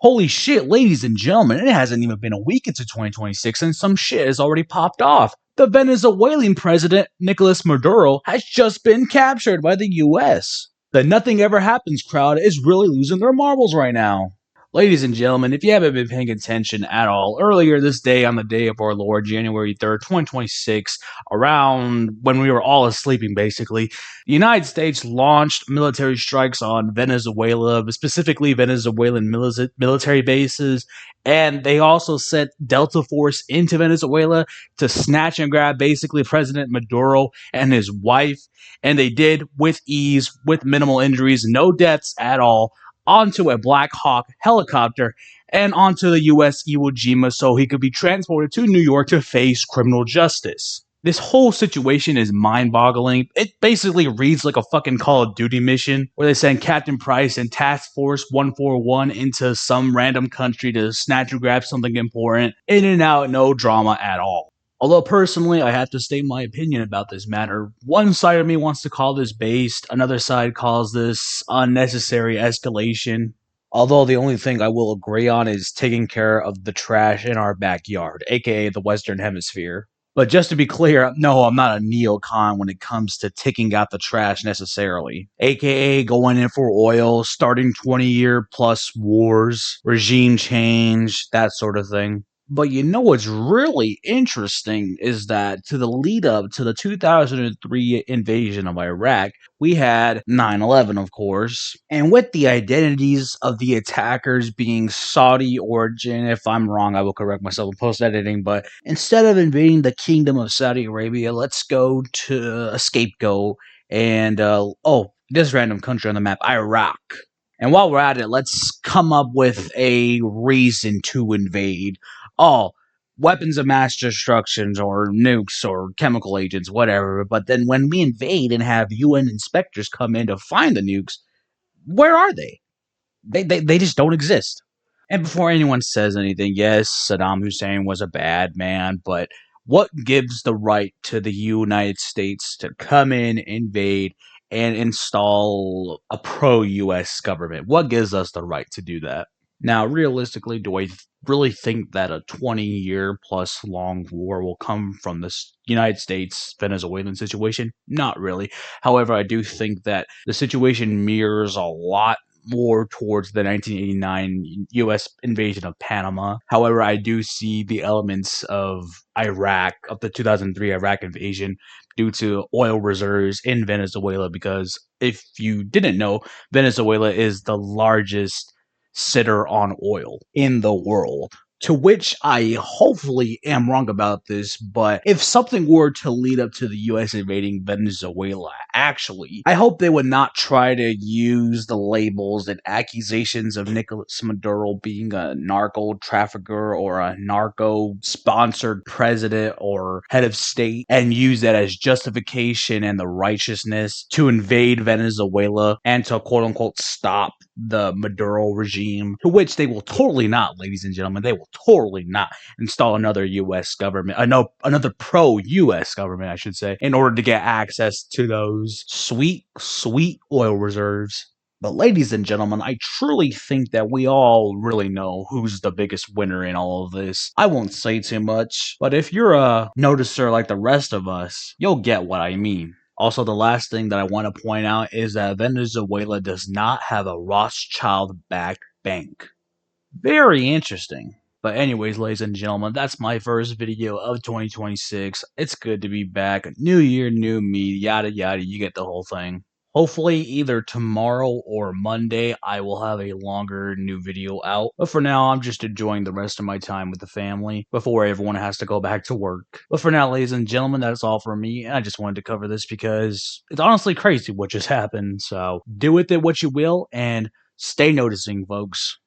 Holy shit, ladies and gentlemen, it hasn't even been a week into 2026 and some shit has already popped off. The Venezuelan president, Nicolas Maduro, has just been captured by the US. The nothing ever happens crowd is really losing their marbles right now. Ladies and gentlemen, if you haven't been paying attention at all, earlier this day on the day of our Lord, January 3rd, 2026, around when we were all sleeping basically, the United States launched military strikes on Venezuela, specifically Venezuelan military bases, and they also sent Delta Force into Venezuela to snatch and grab basically President Maduro and his wife, and they did with ease, with minimal injuries, no deaths at all, onto a Black Hawk helicopter and onto the U.S. Iwo Jima so he could be transported to New York to face criminal justice. This whole situation is mind-boggling. It basically reads like a fucking Call of Duty mission where they send Captain Price and Task Force 141 into some random country to snatch and grab something important. In and out, no drama at all. Although personally, I have to state my opinion about this matter. One side of me wants to call this based, another side calls this unnecessary escalation. Although the only thing I will agree on is taking care of the trash in our backyard, aka the Western Hemisphere. But just to be clear, no, I'm not a neocon when it comes to taking out the trash necessarily. AKA going in for oil, starting 20-year plus wars, regime change, that sort of thing. But you know what's really interesting is that to the lead up to the 2003 invasion of Iraq, we had 9/11, of course, and with the identities of the attackers being Saudi origin, if I'm wrong, I will correct myself in post editing, but instead of invading the Kingdom of Saudi Arabia, let's go to a scapegoat and, this random country on the map, Iraq. And while we're at it, let's come up with a reason to invade. Oh, weapons of mass destruction or nukes or chemical agents, whatever. But then when we invade and have UN inspectors come in to find the nukes, where are they? They just don't exist. And before anyone says anything, yes, Saddam Hussein was a bad man, but what gives the right to the United States to come in, invade, and install a pro-US government? What gives us the right to do that? Now, realistically, do I really think that a 20-year plus long war will come from this United States Venezuelan situation? Not really. However, I do think that the situation mirrors a lot more towards the 1989 US invasion of Panama. However, I do see the elements of Iraq, of the 2003 Iraq invasion, due to oil reserves in Venezuela, because if you didn't know, Venezuela is the largest sitter on oil in the world. To which I hopefully am wrong about this, but if something were to lead up to the US invading Venezuela, actually, I hope they would not try to use the labels and accusations of Nicolas Maduro being a narco trafficker or a narco sponsored president or head of state and use that as justification and the righteousness to invade Venezuela and to quote unquote stop the Maduro regime, to which they will totally not, ladies and gentlemen, they will totally not install another U.S. government, another pro-U.S. government, I should say, in order to get access to those sweet, sweet oil reserves. But ladies and gentlemen, I truly think that we all really know who's the biggest winner in all of this. I won't say too much, but if you're a noticer like the rest of us, you'll get what I mean. Also, the last thing that I want to point out is that Venezuela does not have a Rothschild-backed bank. Very interesting. But anyways, ladies and gentlemen, that's my first video of 2026. It's good to be back. New year, new me, yada yada, you get the whole thing. Hopefully, either tomorrow or Monday, I will have a longer new video out. But for now, I'm just enjoying the rest of my time with the family before everyone has to go back to work. But for now, ladies and gentlemen, that's all for me. I just wanted to cover this because it's honestly crazy what just happened. So do with it what you will and stay noticing, folks.